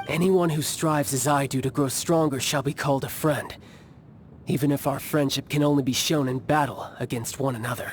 Anyone who strives as I do to grow stronger shall be called a friend, even if our friendship can only be shown in battle against one another.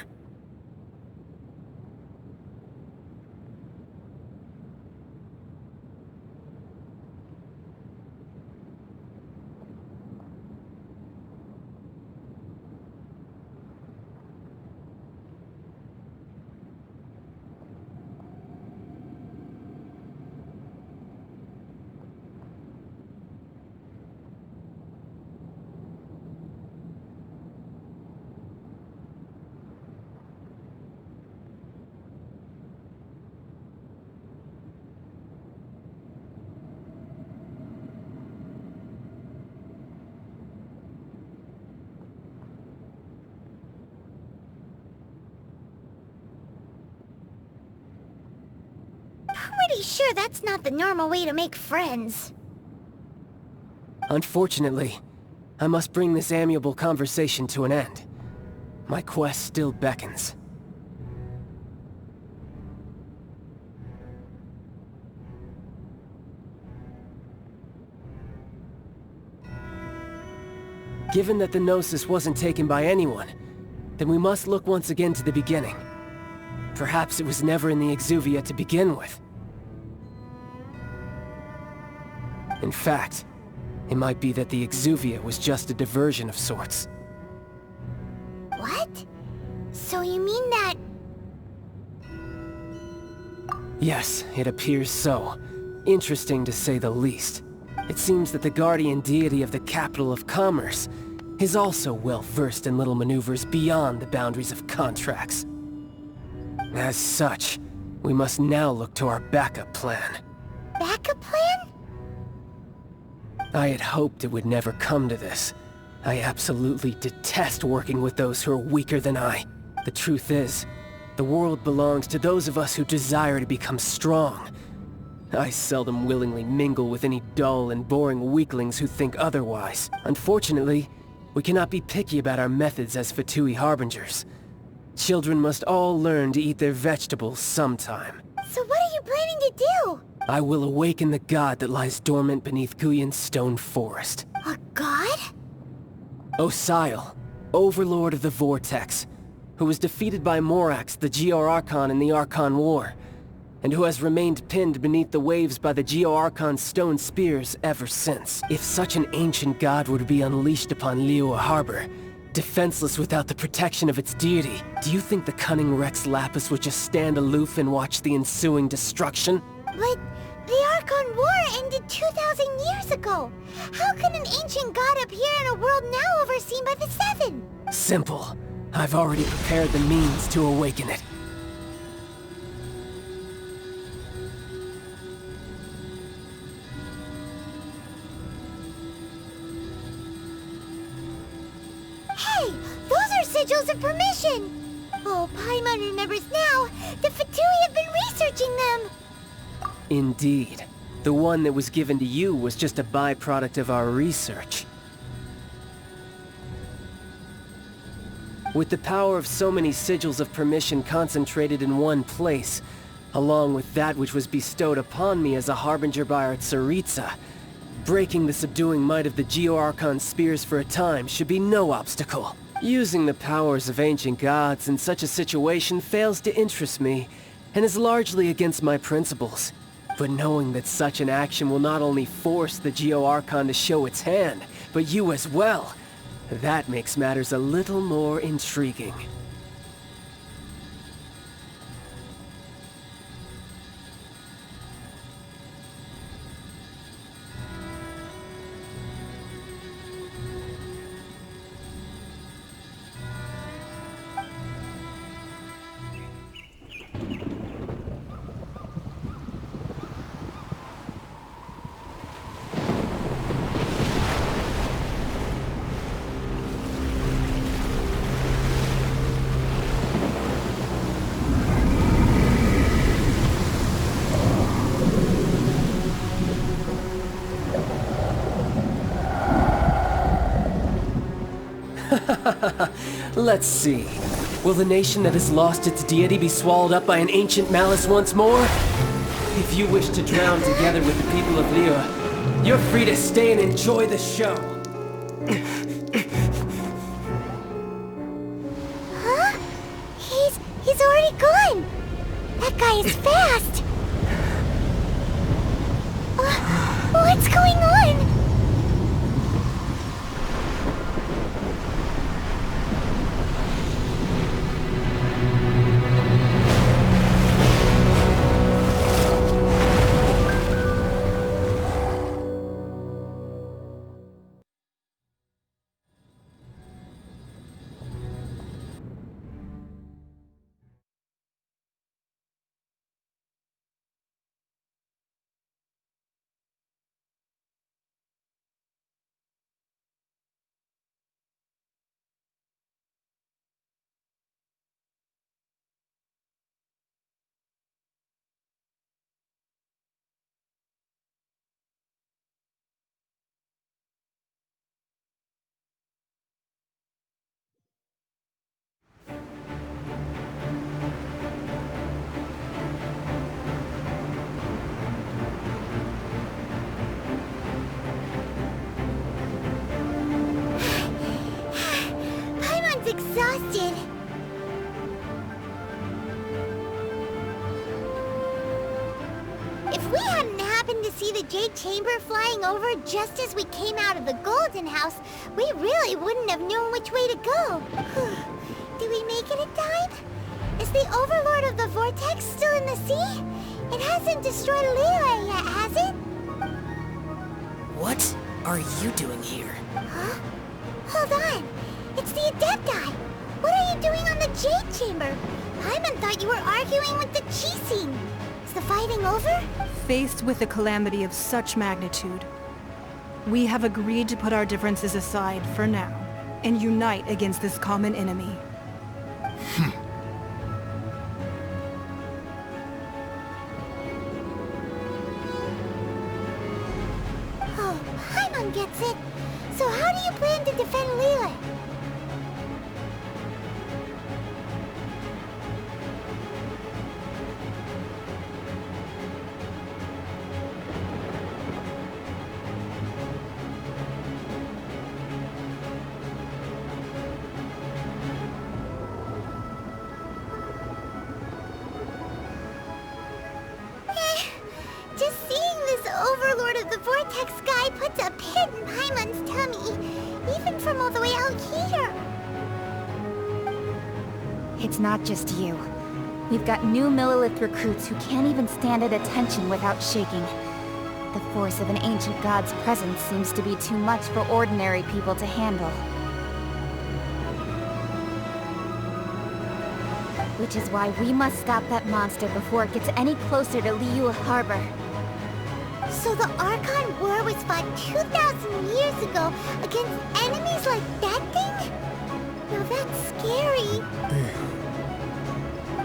Pretty sure that's not the normal way to make friends. Unfortunately, I must bring this amiable conversation to an end. My quest still beckons. Given that the Gnosis wasn't taken by anyone, then we must look once again to the beginning. Perhaps it was never in the Exuvia to begin with. In fact, it might be that the Exuvia was just a diversion of sorts. What? So you mean that... Yes, it appears so. Interesting to say the least. It seems that the guardian deity of the capital of commerce is also well versed in little maneuvers beyond the boundaries of contracts. As such, we must now look to our backup plan. Backup plan? I had hoped it would never come to this. I absolutely detest working with those who are weaker than I. The truth is, the world belongs to those of us who desire to become strong. I seldom willingly mingle with any dull and boring weaklings who think otherwise. Unfortunately, we cannot be picky about our methods as Fatui Harbingers. Children must all learn to eat their vegetables sometime. So what are you planning to do? I will awaken the god that lies dormant beneath Guyon's stone forest. A god? Osial, overlord of the Vortex, who was defeated by Morax, the Geo-Archon in the Archon War, and who has remained pinned beneath the waves by the Geo-Archon's stone spears ever since. If such an ancient god were to be unleashed upon Liyue Harbor, defenseless without the protection of its deity, do you think the cunning Rex Lapis would just stand aloof and watch the ensuing destruction? But the Archon War ended 2,000 years ago. How can an ancient god appear in a world now overseen by the Seven? Simple. I've already prepared the means to awaken it. Hey! Those are sigils of permission! Oh, Paimon remembers now. The Fatui have been researching them! Indeed. The one that was given to you was just a byproduct of our research. With the power of so many sigils of permission concentrated in one place, along with that which was bestowed upon me as a harbinger by our Tsaritsa, breaking the subduing might of the Geo-Archon spears for a time should be no obstacle. Using the powers of ancient gods in such a situation fails to interest me, and is largely against my principles. But knowing that such an action will not only force the Geo-Archon to show its hand, but you as well, that makes matters a little more intriguing. Let's see. Will the nation that has lost its deity be swallowed up by an ancient malice once more? If you wish to drown together with the people of Liyue, You're free to stay and enjoy the show. Huh? He's already gone! That guy is fast! What's going on? Exhausted. If we hadn't happened to see the Jade Chamber flying over just as we came out of the Golden House, we really wouldn't have known which way to go. Did we make it in time? Is the Overlord of the Vortex still in the sea? It hasn't destroyed Liyue yet, has it? What are you doing here? Huh? Hold on. It's the Adepti. What are you doing on the Jade Chamber? Paimon thought you were arguing with the Chising. Is the fighting over? Faced with a calamity of such magnitude, we have agreed to put our differences aside for now and unite against this common enemy. Oh, Paimon gets it. So how do you plan to defend Liyue? Just seeing this Overlord of the Vortex guy puts a pit in Paimon's tummy, even from all the way out here. It's not just you. We've got new Millelith recruits who can't even stand at attention without shaking. The force of an ancient god's presence seems to be too much for ordinary people to handle. Which is why we must stop that monster before it gets any closer to Liyue Harbor. So the Archon War was fought 2,000 years ago against enemies like that thing? Now that's scary.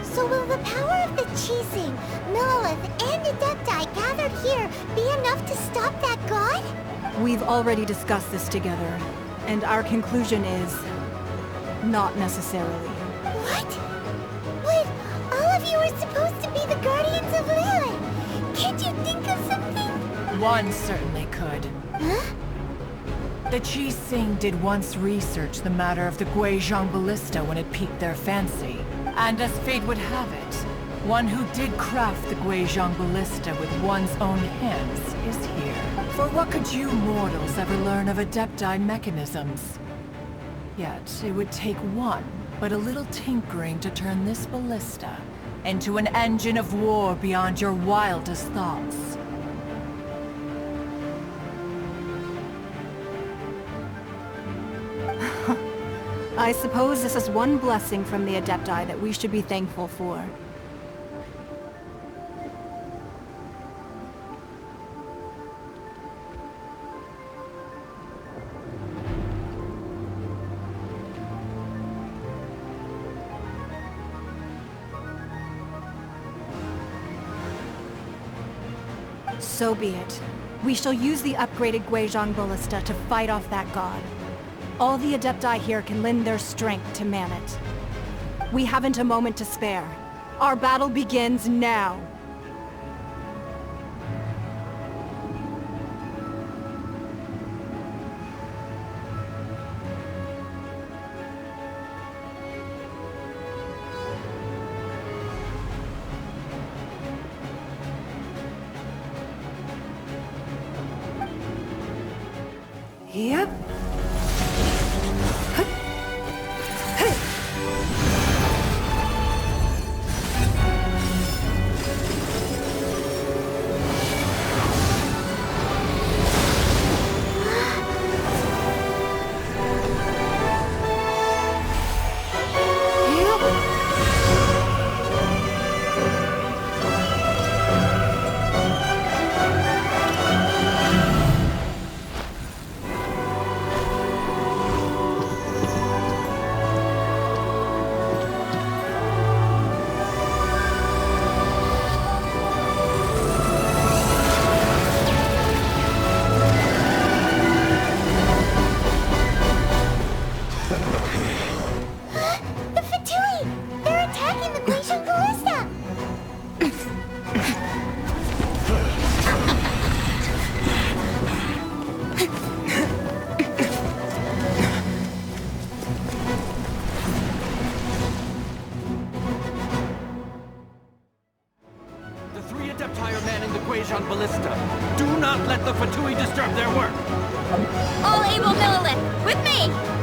So will the power of the Chising, Millelith, and Adepti gathered here be enough to stop that god? We've already discussed this together, and our conclusion is... not necessarily. What? But all of you are supposed to be the guardians of Liyue. Can't you think of something? One certainly could. Huh? The Chising did once research the matter of the Guizhong Ballista when it piqued their fancy. And as fate would have it, one who did craft the Guizhong Ballista with one's own hands is here. For what could you mortals ever learn of Adepti mechanisms? Yet, it would take one, but a little tinkering to turn this ballista into an engine of war beyond your wildest thoughts. I suppose this is one blessing from the Adepti that we should be thankful for. So be it. We shall use the upgraded Guizhong Ballista to fight off that god. All the Adepti here can lend their strength to man it. We haven't a moment to spare. Our battle begins now. Yep. The Fatui! They're attacking the Glacial Ballista! The 3 Adepti are manning the Guizhong Ballista. Do not let the Fatui disturb their work! All able Millilith, with me!